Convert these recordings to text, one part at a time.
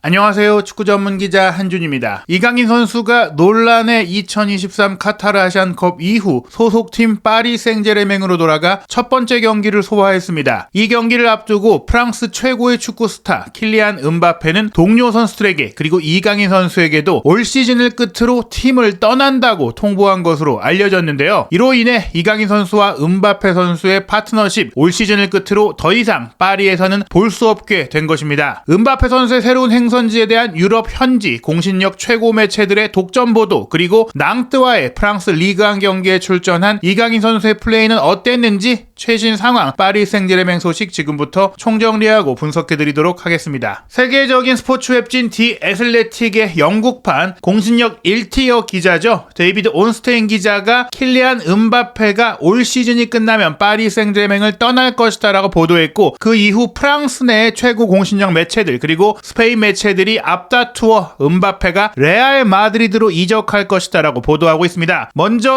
안녕하세요. 축구 전문 기자 한준입니다. 이강인 선수가 논란의 2023 카타르 아시안컵 이후 소속팀 파리 생제르맹으로 돌아가 첫 번째 경기를 소화했습니다. 이 경기를 앞두고 프랑스 최고의 축구 스타 킬리안 음바페는 동료 선수들에게 그리고 이강인 선수에게도 올 시즌을 끝으로 팀을 떠난다고 통보한 것으로 알려졌는데요. 이로 인해 이강인 선수와 음바페 선수의 파트너십 올 시즌을 끝으로 더 이상 파리에서는 볼 수 없게 된 것입니다. 음바페 선수의 새로운 행선지에 대한 유럽 현지 공신력 최고 매체들의 독점 보도, 그리고 낭뜨와의 프랑스 리그1 경기에 출전한 이강인 선수의 플레이는 어땠는지 최신 상황, 파리 생제르맹 소식 지금부터 총정리하고 분석해드리도록 하겠습니다. 세계적인 스포츠 웹진 디 애슬레틱의 영국판 공신력 1티어 기자죠. 데이비드 온스테인 기자가 킬리안 음바페가 올 시즌이 끝나면 파리 생제르맹을 떠날 것이다 라고 보도했고, 그 이후 프랑스 내 최고 공신력 매체들 그리고 스페인 매체들이 앞다투어 음바페가 레알 마드리드로 이적할 것이다 라고 보도하고 있습니다.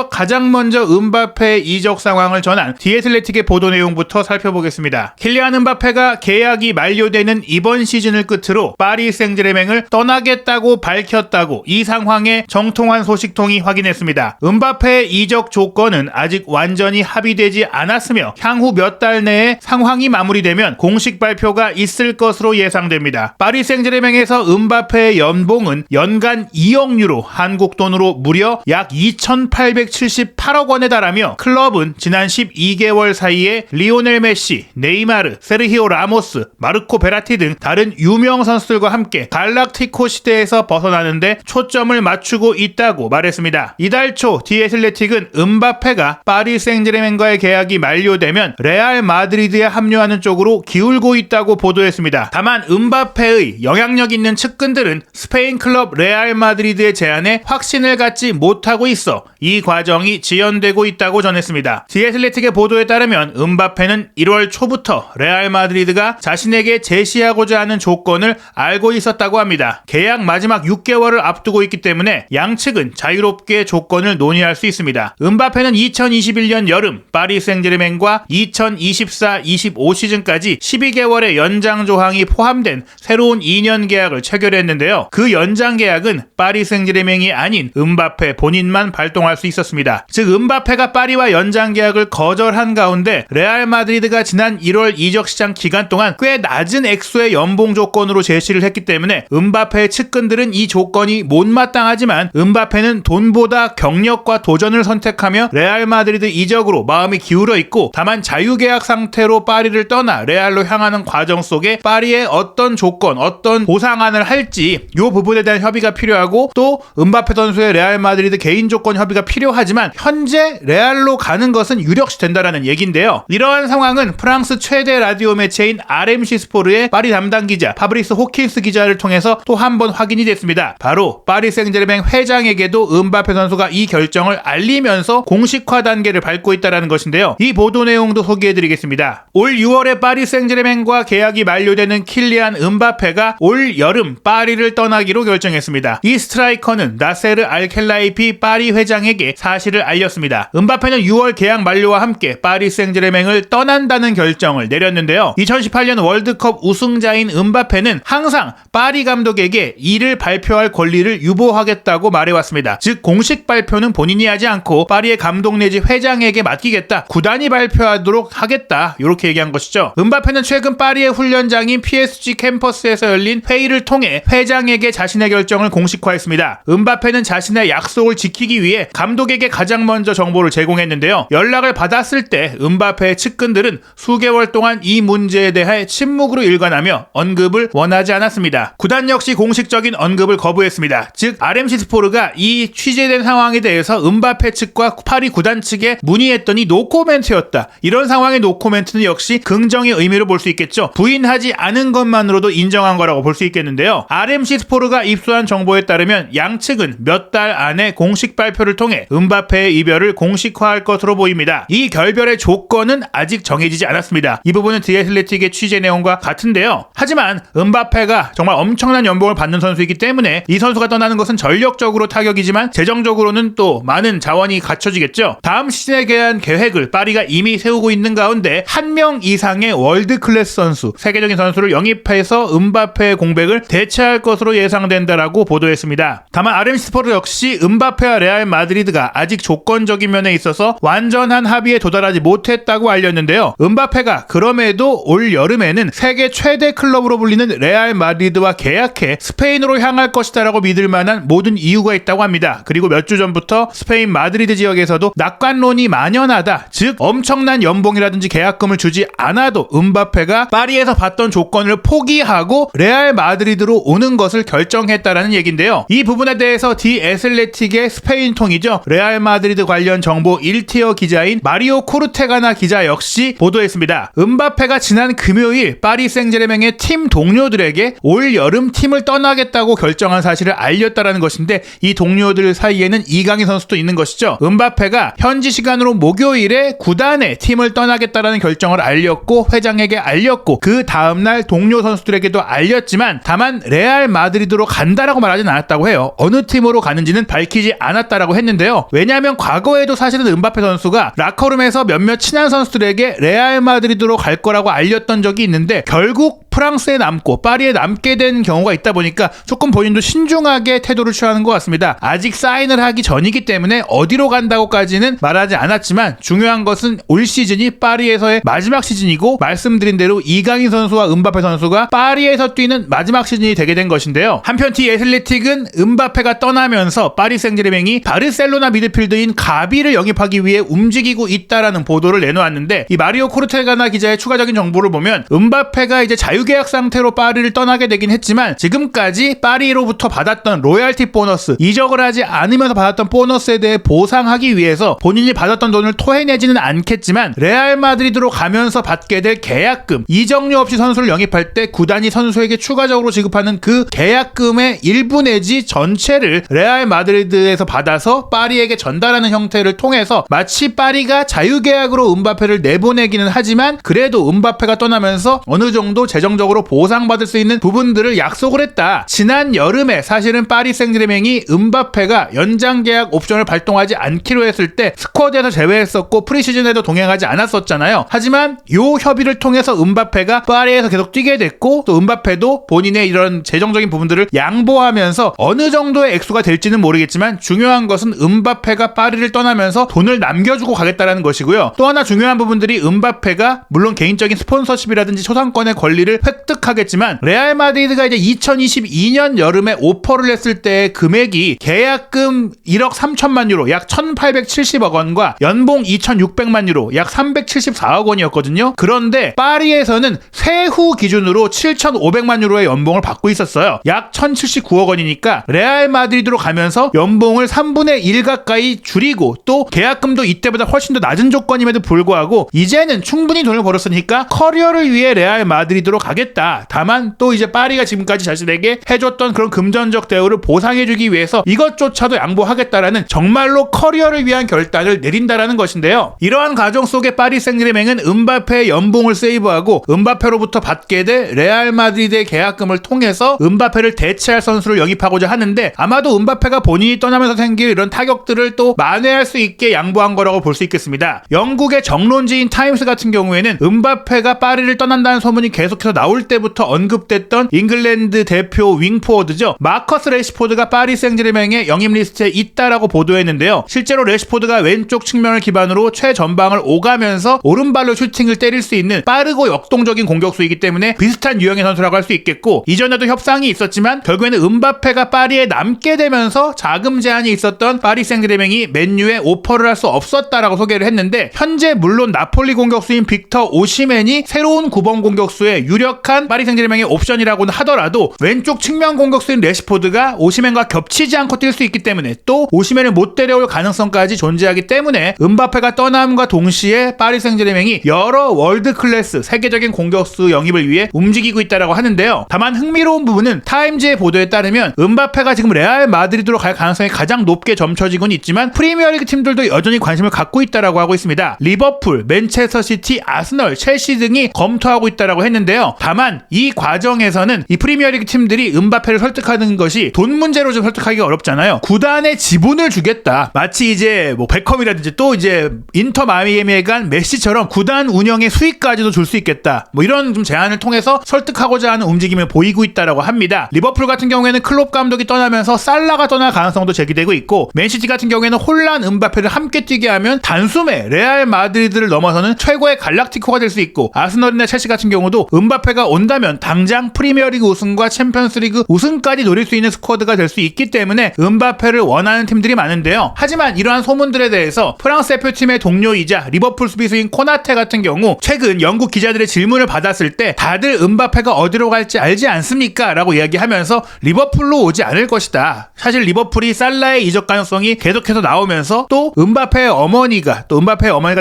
가장 먼저 음바페의 이적 상황을 전한 디 애슬레틱의 보도 내용부터 살펴보겠습니다. 킬리안 음바페가 계약이 만료되는 이번 시즌을 끝으로 파리 생제르맹을 떠나겠다고 밝혔다고 이 상황에 정통한 소식통이 확인했습니다. 음바페의 이적 조건은 아직 완전히 합의되지 않았으며 향후 몇 달 내에 상황이 마무리되면 공식 발표가 있을 것으로 예상됩니다. 파리 생제르맹에서 음바페의 연봉은 연간 2억 유로, 한국 돈으로 무려 약 2,878억 원에 달하며, 클럽은 지난 12개월 사이에 리오넬 메시, 네이마르, 세르히오 라모스, 마르코 베라티 등 다른 유명 선수들과 함께 갈락티코 시대에서 벗어나는데 초점을 맞추고 있다고 말했습니다. 이달 초 디 애슬레틱은 음바페가 파리 생제르맹과의 계약이 만료되면 레알 마드리드에 합류하는 쪽으로 기울고 있다고 보도했습니다. 다만 음바페의 영향력 있는 측근들은 스페인 클럽 레알 마드리드의 제안에 확신을 갖지 못하고 있어 이 과정이 지연되고 있다고 전했습니다. 디 애슬레틱의 보도에 따르면 음바페는 1월 초부터 레알 마드리드가 자신에게 제시하고자 하는 조건을 알고 있었다고 합니다. 계약 마지막 6개월을 앞두고 있기 때문에 양측은 자유롭게 조건을 논의할 수 있습니다. 음바페는 2021년 여름 파리 생제르맹과 2024-25 시즌까지 12개월의 연장 조항이 포함된 새로운 2년 계약을 체결했는데요. 그 연장 계약은 파리 생제르맹이 아닌 음바페 본인만 발동할 수 있었습니다. 즉 음바페가 파리와 연장 계약을 거절한 가운데 레알 마드리드가 지난 1월 이적 시장 기간 동안 꽤 낮은 액수의 연봉 조건으로 제시를 했기 때문에 음바페의 측근들은 이 조건이 못마땅하지만 음바페는 돈보다 경력과 도전을 선택하며 레알 마드리드 이적으로 마음이 기울어 있고, 다만 자유계약 상태로 파리를 떠나 레알로 향하는 과정 속에 파리의 어떤 조건, 어떤 보상안을 할지 이 부분에 대한 협의가 필요하고, 또 음바페 선수의 레알 마드리드 개인 조건 협의가 필요하지만 현재 레알로 가는 것은 유력시 된다라는 얘기인데요. 이러한 상황은 프랑스 최대 라디오 매체인 RMC 스포르의 파리 담당 기자 파브리스 호킨스 기자를 통해서 또 한 번 확인이 됐습니다. 바로 파리 생제르맹 회장에게도 음바페 선수가 이 결정을 알리면서 공식화 단계를 밟고 있다는 것인데요. 이 보도 내용도 소개해드리겠습니다. 올 6월에 파리 생제르맹과 계약이 만료되는 킬리안 음바페가 올 여름 파리를 떠나기로 결정했습니다. 이 스트라이커는 나세르 알켈라이피 파리 회장에게 사실을 알렸습니다. 음바페는 6월 계약 만료와 함께 파리 생제르맹을 떠난다는 결정을 내렸는데요. 2018년 월드컵 우승자인 음바페는 항상 파리 감독에게 이를 발표할 권리를 유보하겠다고 말해왔습니다. 즉 공식 발표는 본인이 하지 않고 파리의 감독 내지 회장에게 맡기겠다, 구단이 발표하도록 하겠다, 이렇게 얘기한 것이죠. 음바페는 최근 파리의 훈련장인 PSG 캠퍼스에서 열린 회의를 통해 회장에게 자신의 결정을 공식화했습니다. 음바페는 자신의 약속을 지키기 위해 감독에게 가장 먼저 정보를 제공했는데요. 연락을 받았을 때 음바페의 측근들은 수개월 동안 이 문제에 대해 침묵으로 일관하며 언급을 원하지 않았습니다. 구단 역시 공식적인 언급을 거부했습니다. 즉 RMC 스포르가 이 취재된 상황에 대해서 음바페 측과 파리 구단 측에 문의했더니 노코멘트였다. 이런 상황의 노코멘트는 역시 긍정의 의미로 볼 수 있겠죠. 부인하지 않은 것만으로도 인정한 거라고 볼 수 있겠는데요. RMC 스포르가 입수한 정보에 따르면 양측은 몇 달 안에 공식 발표를 통해 음바페의 이별을 공식화할 것으로 보입니다. 이 결별의 조건은 아직 정해지지 않았습니다. 이 부분은 디애슬레틱의 취재 내용과 같은데요. 하지만 음바페가 정말 엄청난 연봉을 받는 선수이기 때문에 이 선수가 떠나는 것은 전력적으로 타격이지만 재정적으로는 또 많은 자원이 갖춰지겠죠. 다음 시즌에 대한 계획을 파리가 이미 세우고 있는 가운데 한 명 이상의 월드 클래스 선수, 세계적인 선수를 영입해서 음바페의 공백을 대체할 것으로 예상된다라고 보도했습니다. 다만 RMC 스포츠 역시 음바페와 레알 마드리드가 아직 조건적인 면에 있어서 완전한 합의에 도달하지 못했다고 알렸는데요. 음바페가 그럼에도 올 여름에는 세계 최대 클럽으로 불리는 레알 마드리드와 계약해 스페인으로 향할 것이다라고 믿을 만한 모든 이유가 있다고 합니다. 그리고 몇 주 전부터 스페인 마드리드 지역에서도 낙관론이 만연하다. 즉 엄청난 연봉이라든지 계약금을 주지 않아도 음바페가 파리에서 받던 조건을 포기하고 레알 마드리드로 오는 것을 결정했다라는 얘기인데요. 이 부분에 대해서 디 애슬레틱의 스페인 통이죠. 레알 마드리드 관련 정보 1티어 기자인 마리오 코르테가나 기자 역시 보도했습니다. 음바페가 지난 금요일 파리 생제르맹의 팀 동료들에게 올 여름 팀을 떠나겠다고 결정한 사실을 알렸다라는 것인데 이 동료들 사이에는 이강인 선수도 있는 것이죠. 음바페가 현지 시간으로 목요일에 구단에 팀을 떠나겠다라는 결정을 알렸고 회장에게 알렸고 그 다음날 동료 선수들에게도 알렸지만 다만 레알 마드리드로 간다라고 말하진 않았다고 해요. 어느 팀으로 가는지는 밝히지 않았다라고 했는데요. 왜냐하면 과거에도 사실은 음바페 선수가 라커룸에서 몇몇 친한 선수들에게 레알 마드리드로 갈 거라고 알렸던 적이 있는데 결국 프랑스에 남고 파리에 남게 된 경우가 있다 보니까 조금 본인도 신중하게 태도를 취하는 것 같습니다. 아직 사인을 하기 전이기 때문에 어디로 간다고까지는 말하지 않았지만 중요한 것은 올 시즌이 파리에서의 마지막 시즌이고 말씀드린 대로 이강인 선수와 음바페 선수가 파리에서 뛰는 마지막 시즌이 되게 된 것인데요. 한편 디 애슬레틱은 음바페가 떠나면서 파리 생제르맹이 바르셀로나 미드필더인 가비를 영입하기 위해 움직이고 있다라는 보도를 내놓았는데 이 마리오 코르테가나 기자의 추가적인 정보를 보면 음바페가 이제 자유계약 상태로 파리를 떠나게 되긴 했지만 지금까지 파리로부터 받았던 로얄티 보너스, 이적을 하지 않으면서 받았던 보너스에 대해 보상하기 위해서 본인이 받았던 돈을 토해내지는 않겠지만 레알 마드리드로 가면서 받게 될 계약금, 이적료 없이 선수를 영입할 때 구단이 선수에게 추가적으로 지급하는 그 계약금의 일부 내지 전체를 레알 마드리드에서 받아서 파리에게 전달하는 형태를 통해서 마치 파리가 자유계약으로 음바페를 내보내기는 하지만 그래도 음바페가 떠나면서 어느 정도 재정적으로 보상받을 수 있는 부분들을 약속을 했다. 지난 여름에 사실은 파리 생제르맹이 음바페가 연장 계약 옵션을 발동하지 않기로 했을 때 스쿼드에서 제외했었고 프리시즌에도 동행하지 않았었잖아요. 하지만 요 협의를 통해서 음바페가 파리에서 계속 뛰게 됐고 또 음바페도 본인의 이런 재정적인 부분들을 양보하면서 어느 정도의 액수가 될지는 모르겠지만 중요한 것은 음바페가 파리를 떠나면서 돈을 남겨주고 가겠다라는 것이고요. 또 하나 중요한 부분들이 음바페가 물론 개인적인 스폰서십이라든지 초상권의 권리를 획득하겠지만 레알 마드리드가 이제 2022년 여름에 오퍼를 했을 때의 금액이 계약금 1억 3천만 유로 약 1870억 원과 연봉 2600만 유로 약 374억 원이었거든요. 그런데 파리에서는 세후 기준으로 7500만 유로의 연봉을 받고 있었어요. 약 1079억 원이니까 레알 마드리드로 가면서 연봉을 3분의 1 가까이 줄이고 또 계약금도 이때보다 훨씬 더 낮은 조건임에도 불구하고 이제는 충분히 돈을 벌었으니까 커리어를 위해 레알 마드리드로 가겠다. 다만 또 이제 파리가 지금까지 자신에게 해줬던 그런 금전적 대우를 보상해주기 위해서 이것조차도 양보하겠다라는 정말로 커리어를 위한 결단을 내린다라는 것인데요. 이러한 과정 속에 파리 생제르맹은 음바페의 연봉을 세이브하고 음바페로부터 받게 될 레알 마드리드의 계약금을 통해서 음바페를 대체할 선수를 영입하고자 하는데 아마도 음바페가 본인이 떠나면서 생길 이런 타격들을 또 만회할 수 있게 양보한 거라고 볼 수 있겠습니다. 영국의 정론지인 타임스 같은 경우에는 음바페가 파리를 떠난다는 소문이 계속해서 나올 때부터 언급됐던 잉글랜드 대표 윙포워드죠. 마커스 레시포드가 파리 생제르맹의 영입 리스트에 있다라고 보도했는데요. 실제로 레시포드가 왼쪽 측면을 기반으로 최전방을 오가면서 오른발로 슈팅을 때릴 수 있는 빠르고 역동적인 공격수이기 때문에 비슷한 유형의 선수라고 할 수 있겠고 이전에도 협상이 있었지만 결국에는 음바페가 파리에 남게 되면서 자금 제한이 있었던 파리 생제르맹이 맨유에 오퍼를 할 수 없었다라고 소개를 했는데 현재 물론 나폴리 공격수인 빅터 오시멘이 새로운 9번 공격수의 유력 유력한 파리 생제르맹의 옵션이라고는 하더라도 왼쪽 측면 공격수인 레시포드가 오시멘과 겹치지 않고 뛸 수 있기 때문에 또 오시멘을 못 데려올 가능성까지 존재하기 때문에 음바페가 떠남과 동시에 파리 생제르맹이 여러 월드 클래스 세계적인 공격수 영입을 위해 움직이고 있다고 하는데요. 다만 흥미로운 부분은 타임즈의 보도에 따르면 음바페가 지금 레알 마드리드로 갈 가능성이 가장 높게 점쳐지곤 있지만 프리미어리그 팀들도 여전히 관심을 갖고 있다고 하고 있습니다. 리버풀, 맨체스터 시티, 아스널, 첼시 등이 검토하고 있다고 했는데요. 다만 이 과정에서는 이 프리미어리그 팀들이 음바페를 설득하는 것이 돈 문제로 좀 설득하기가 어렵잖아요. 구단에 지분을 주겠다. 마치 이제 뭐 베컴이라든지 또 이제 인터 마이애미에 간 메시처럼 구단 운영의 수익까지도 줄 수 있겠다. 뭐 이런 좀 제안을 통해서 설득하고자 하는 움직임을 보이고 있다고 합니다. 리버풀 같은 경우에는 클롭 감독이 떠나면서 살라가 떠날 가능성도 제기되고 있고 맨시티 같은 경우에는 홀란 음바페를 함께 뛰게 하면 단숨에 레알 마드리드를 넘어서는 최고의 갈락티코가 될 수 있고 아스널이나 첼시 같은 경우도 음바페가 온다면 당장 프리미어리그 우승과 챔피언스리그 우승까지 노릴 수 있는 스쿼드가 될 수 있기 때문에 음바페를 원하는 팀들이 많은데요. 하지만 이러한 소문들에 대해서 프랑스 대표팀의 동료이자 리버풀 수비수인 코나테 같은 경우 최근 영국 기자들의 질문을 받았을 때 다들 음바페가 어디로 갈지 알지 않습니까? 라고 이야기하면서 리버풀로 오지 않을 것이다. 사실 리버풀이 살라의 이적 가능성이 계속해서 나오면서 또 음바페의 어머니가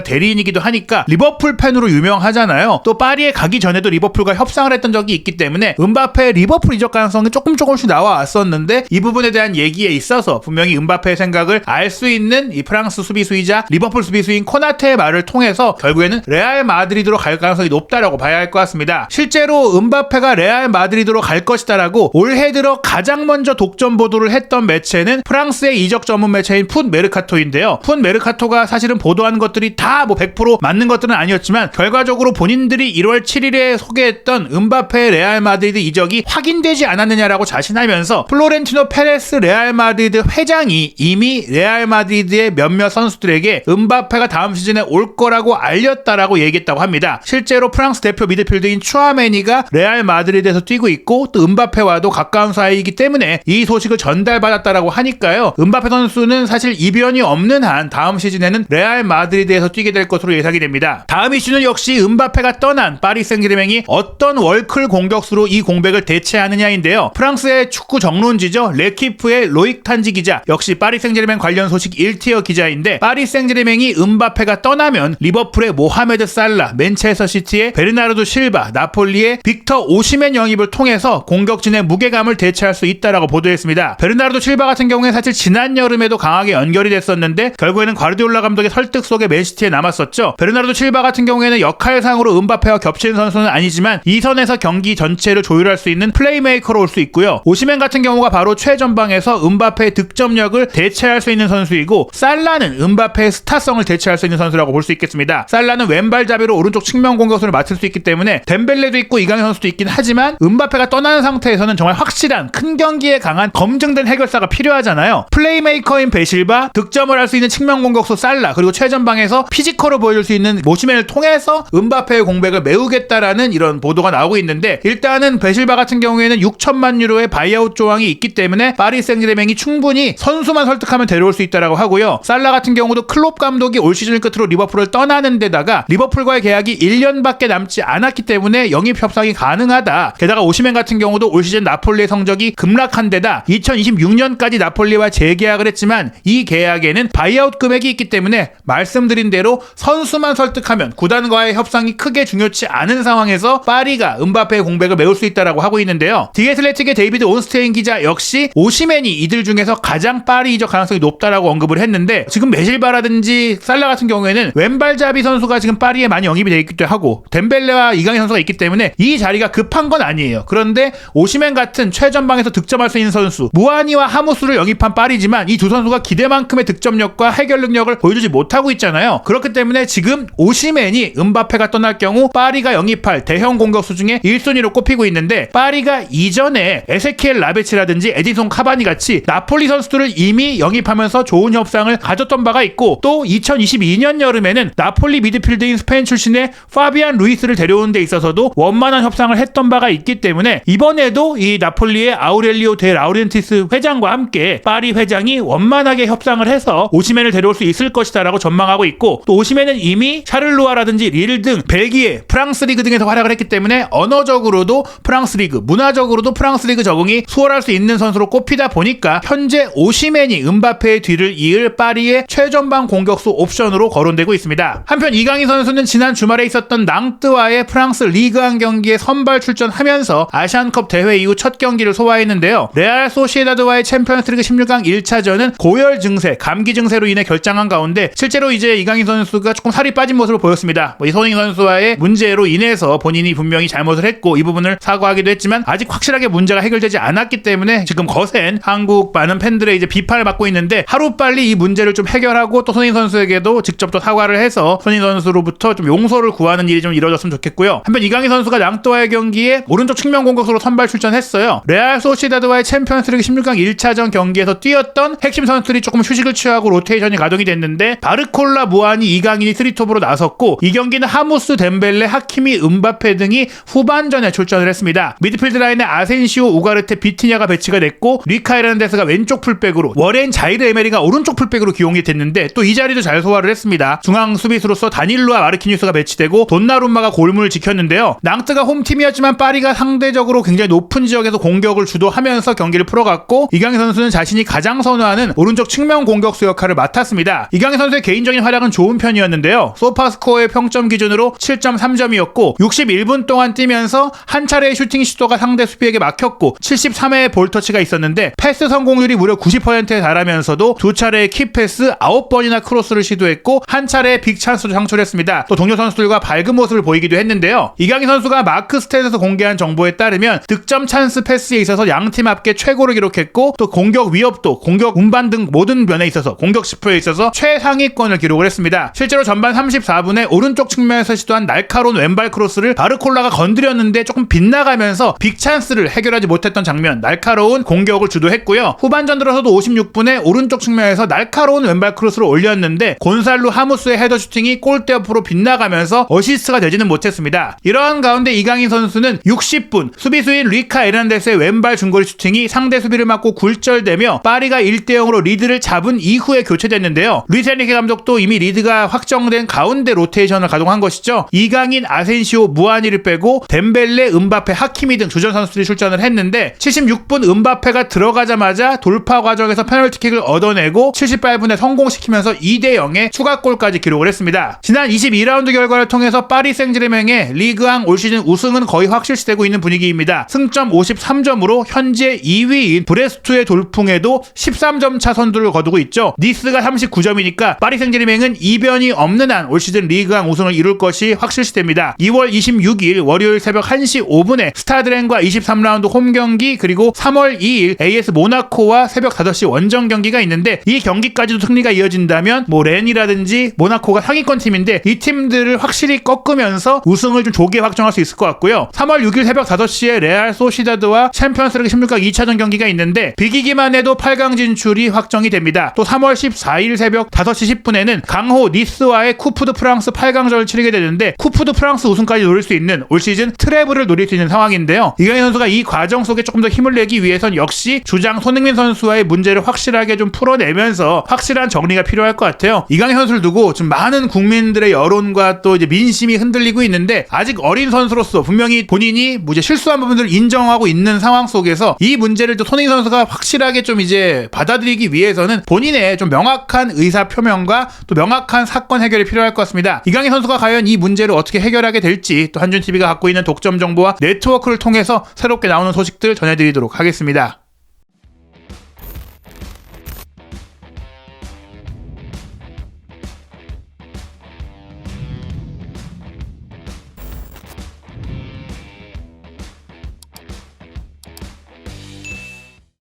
대리인이기도 하니까 리버풀 팬으로 유명하잖아요. 또 파리에 가기 전에도 리버풀과 협상을 했던 적이 있기 때문에 음바페의 리버풀 이적 가능성이 조금씩 나와왔었는데 이 부분에 대한 얘기에 있어서 분명히 음바페의 생각을 알 수 있는 이 프랑스 수비수이자 리버풀 수비수인 코나테의 말을 통해서 결국에는 레알 마드리드로 갈 가능성이 높다라고 봐야 할 것 같습니다. 실제로 음바페가 레알 마드리드로 갈 것이다라고 올해 들어 가장 먼저 독점 보도를 했던 매체는 프랑스의 이적 전문 매체인 풋 메르카토인데요. 풋 메르카토가 사실은 보도한 것들이 다 뭐 100% 맞는 것들은 아니었지만 결과적으로 본인들이 1월 7일에 소개했던 음바페 레알 마드리드 이적이 확인되지 않았느냐라고 자신하면서 플로렌티노 페레스 레알 마드리드 회장이 이미 레알 마드리드의 몇몇 선수들에게 음바페가 다음 시즌에 올 거라고 알렸다라고 얘기했다고 합니다. 실제로 프랑스 대표 미드필더인 추아메니가 레알 마드리드에서 뛰고 있고 또 음바페와도 가까운 사이이기 때문에 이 소식을 전달받았다라고 하니까요. 음바페 선수는 사실 이변이 없는 한 다음 시즌에는 레알 마드리드에서 뛰게 될 것으로 예상이 됩니다. 다음 이슈는 역시 음바페가 떠난 파리 생제르맹이 어떤 월클 공격수로 이 공백을 대체하느냐인데요. 프랑스의 축구 정론지죠. 레키프의 로익 탄지 기자 역시 파리 생제르맹 관련 소식 1티어 기자인데 파리 생제르맹이 음바페가 떠나면 리버풀의 모하메드 살라, 맨체스터 시티의 베르나르도 실바, 나폴리의 빅터 오시멘 영입을 통해서 공격진의 무게감을 대체할 수 있다라고 보도했습니다. 베르나르도 실바 같은 경우에 사실 지난 여름에도 강하게 연결이 됐었는데 결국에는 과르디올라 감독의 설득 속에 맨시티에 남았었죠. 베르나르도 실바 같은 경우에는 역할상으로 음바페와 겹치는 선수는 아니지만 이 선에서 경기 전체를 조율할 수 있는 플레이메이커로 올 수 있고요. 오시멘 같은 경우가 바로 최전방에서 음바페의 득점력을 대체할 수 있는 선수이고 살라는 음바페의 스타성을 대체할 수 있는 선수라고 볼 수 있겠습니다. 살라는 왼발잡이로 오른쪽 측면 공격수를 맡을 수 있기 때문에 덴벨레도 있고 이강인 선수도 있긴 하지만 음바페가 떠나는 상태에서는 정말 확실한 큰 경기에 강한 검증된 해결사가 필요하잖아요. 플레이메이커인 베실바, 득점을 할 수 있는 측면 공격수 살라, 그리고 최전방에서 피지컬을 보여줄 수 있는 모시멘을 통해서 음바페의 공백을 메우겠다라는 이런 보도가 나오고 있는데 일단은 베실바 같은 경우에는 6천만 유로의 바이아웃 조항이 있기 때문에 파리 생제르맹이 충분히 선수만 설득하면 데려올 수 있다라고 하고요. 살라 같은 경우도 클롭 감독이 올 시즌을 끝으로 리버풀을 떠나는 데다가 리버풀과의 계약이 1년밖에 남지 않았기 때문에 영입 협상이 가능하다. 게다가 오시멘 같은 경우도 올 시즌 나폴리의 성적이 급락한 데다 2026년까지 나폴리와 재계약을 했지만 이 계약에는 바이아웃 금액이 있기 때문에 말씀드린 대로 선수만 설득하면 구단과의 협상이 크게 중요치 않은 상황에서 파리가 음바페의 공백을 메울 수 있다라고 하고 있는데요. 디애슬레틱의 데이비드 온스테인 기자 역시 오시멘이 이들 중에서 가장 파리 이적 가능성이 높다라고 언급을 했는데 지금 메실바라든지 살라 같은 경우에는 왼발잡이 선수가 지금 파리에 많이 영입이 되어 있기도 하고 덴벨레와 이강인 선수가 있기 때문에 이 자리가 급한 건 아니에요. 그런데 오시멘 같은 최전방에서 득점할 수 있는 선수 무아니와 하무스를 영입한 파리지만 이 두 선수가 기대만큼의 득점력과 해결 능력을 보여주지 못하고 있잖아요. 그렇기 때문에 지금 오시멘이 음바페가 떠날 경우 파리가 영입할 대형 공격수 중에 1순위로 꼽히고 있는데 파리가 이전에 에세키엘 라베치라든지 에디손 카바니 같이 나폴리 선수들을 이미 영입하면서 좋은 협상을 가졌던 바가 있고 또 2022년 여름에는 나폴리 미드필드인 스페인 출신의 파비안 루이스를 데려오는 데 있어서도 원만한 협상을 했던 바가 있기 때문에 이번에도 이 나폴리의 아우렐리오 데 라우렌티스 회장과 함께 파리 회장이 원만하게 협상을 해서 오시멘을 데려올 수 있을 것이다 라고 전망하고 있고 또 오시멘은 이미 샤를루아라든지 릴 등 벨기에, 프랑스 리그 등에서 활약을 했기 때문에 때문에 언어적으로도 프랑스 리그, 문화적으로도 프랑스 리그 적응이 수월할 수 있는 선수로 꼽히다 보니까 현재 오시멘이 음바페의 뒤를 이을 파리의 최전방 공격수 옵션으로 거론되고 있습니다. 한편 이강인 선수는 지난 주말에 있었던 낭뜨와의 프랑스 리그안 경기에 선발 출전하면서 아시안컵 대회 이후 첫 경기를 소화했는데요. 레알 소시에다드와의 챔피언스리그 16강 1차전은 고열 증세, 감기 증세로 인해 결장한 가운데 실제로 이제 이강인 선수가 조금 살이 빠진 모습을 보였습니다. 이 손흥민 선수와의 문제로 인해서 본인이 분명히 잘못을 했고 이 부분을 사과하기도 했지만 아직 확실하게 문제가 해결되지 않았기 때문에 지금 거센 한국 많은 팬들의 이제 비판을 받고 있는데 하루빨리 이 문제를 좀 해결하고 또 손흥민 선수에게도 직접 또 사과를 해서 손흥민 선수로부터 좀 용서를 구하는 일이 좀 이루어졌으면 좋겠고요. 한편 이강인 선수가 낭떠와의 경기에 오른쪽 측면 공격수로 선발 출전했어요. 레알 소시다드와의 챔피언스리그 16강 1차전 경기에서 뛰었던 핵심 선수들이 조금 휴식을 취하고 로테이션이 가동이 됐는데 바르콜라, 무안이, 이강인이 스리톱으로 나섰고 이 경기는 하무스, 덴벨레, 하키미, 음바페 등이 후반전에 출전을 했습니다. 미드필드 라인에 아센시오, 우가르테, 비티냐가 배치가 됐고 리카 에르난데스가 왼쪽 풀백으로 워렌 자이르 에메리가 오른쪽 풀백으로 기용이 됐는데 또 이 자리도 잘 소화를 했습니다. 중앙 수비수로서 다닐로와 마르키뉴스가 배치되고 돈나룸마가 골문을 지켰는데요. 낭뜨가 홈팀이었지만 파리가 상대적으로 굉장히 높은 지역에서 공격을 주도하면서 경기를 풀어갔고 이강인 선수는 자신이 가장 선호하는 오른쪽 측면 공격수 역할을 맡았습니다. 이강인 선수의 개인적인 활약은 좋은 편이었는데요. 소파스코어의 평점 기준으로 7.3점이었고 61분 동안 뛰면서 한 차례의 슈팅 시도가 상대 수비에게 막혔고 73회의 볼터치가 있었는데 패스 성공률이 무려 90%에 달하면서도 두 차례의 키패스, 9번이나 크로스를 시도했고 한 차례의 빅찬스도 창출했습니다. 또 동료 선수들과 밝은 모습을 보이기도 했는데요. 이강인 선수가 마크 스탯에서 공개한 정보에 따르면 득점 찬스 패스에 있어서 양팀 합계 최고를 기록했고 또 공격 위협도, 공격 운반 등 모든 면에 있어서 공격 지표에 있어서 최상위권을 기록을 했습니다. 실제로 전반 34분에 오른쪽 측면에서 시도한 날카로운 왼발 크로스를 바르콜라가 건드렸는데 조금 빗나가면서 빅찬스를 해결하지 못했던 장면, 날카로운 공격을 주도했고요. 후반전 들어서도 56분에 오른쪽 측면에서 날카로운 왼발 크로스를 올렸는데 곤살루 하무스의 헤더 슈팅이 골대 옆으로 빗나가면서 어시스트가 되지는 못했습니다. 이러한 가운데 이강인 선수는 60분 수비수인 리카 에르난데스의 왼발 중거리 슈팅이 상대 수비를 맞고 굴절되며 파리가 1대0으로 리드를 잡은 이후에 교체됐는데요. 루이스 엔리케 감독도 이미 리드가 확정된 가운데 로테이션을 가동한 것이죠. 이강인, 아센시오, 무아니를 빼고 덴벨레, 음바페, 하키미 등 주전 선수들이 출전을 했는데 76분 음바페가 들어가자마자 돌파 과정에서 페널티킥을 얻어내고 78분에 성공시키면서 2대0의 추가골까지 기록을 했습니다. 지난 22라운드 결과를 통해서 파리 생제르맹의 리그앙 올 시즌 우승은 거의 확실시되고 있는 분위기입니다. 승점 53점으로 현재 2위인 브레스투의 돌풍에도 13점 차 선두를 거두고 있죠. 니스가 39점이니까 파리 생제르맹은 이변이 없는 한 올 시즌 리그앙 우승을 이룰 것이 확실시됩니다. 2월 26일 월요일 새벽 1시 5분에 스타드렌과 23라운드 홈 경기 그리고 3월 2일 AS 모나코와 새벽 5시 원정 경기가 있는데 이 경기까지도 승리가 이어진다면 렌이라든지 모나코가 상위권 팀인데 이 팀들을 확실히 꺾으면서 우승을 좀 조기에 확정할 수 있을 것 같고요. 3월 6일 새벽 5시에 레알 소시다드와 챔피언스리그 16강 2차전 경기가 있는데 비기기만 해도 8강 진출이 확정이 됩니다. 또 3월 14일 새벽 5시 10분에는 강호 니스와의 쿠프드 프랑스 8강전을 치르게 되는데 쿠프드 프랑스 우승까지 노릴 수 있는 올 시즌 트래블을 노릴 수 있는 상황인데요. 이강인 선수가 이 과정 속에 조금 더 힘을 내기 위해선 역시 주장 손흥민 선수와의 문제를 확실하게 좀 풀어내면서 확실한 정리가 필요할 것 같아요. 이강인 선수를 두고 좀 많은 국민들의 여론과 또 이제 민심이 흔들리고 있는데 아직 어린 선수로서 분명히 본인이 이제 실수한 부분들을 인정하고 있는 상황 속에서 이 문제를 또 손흥민 선수가 확실하게 좀 이제 받아들이기 위해서는 본인의 좀 명확한 의사 표명과 또 명확한 사건 해결이 필요할 것 같습니다. 이강인 선수가 과연 이 문제를 어떻게 해결하게 될지 또 한준TV가 갖고 있는 독점 정보와 네트워크를 통해서 새롭게 나오는 소식들 전해드리도록 하겠습니다.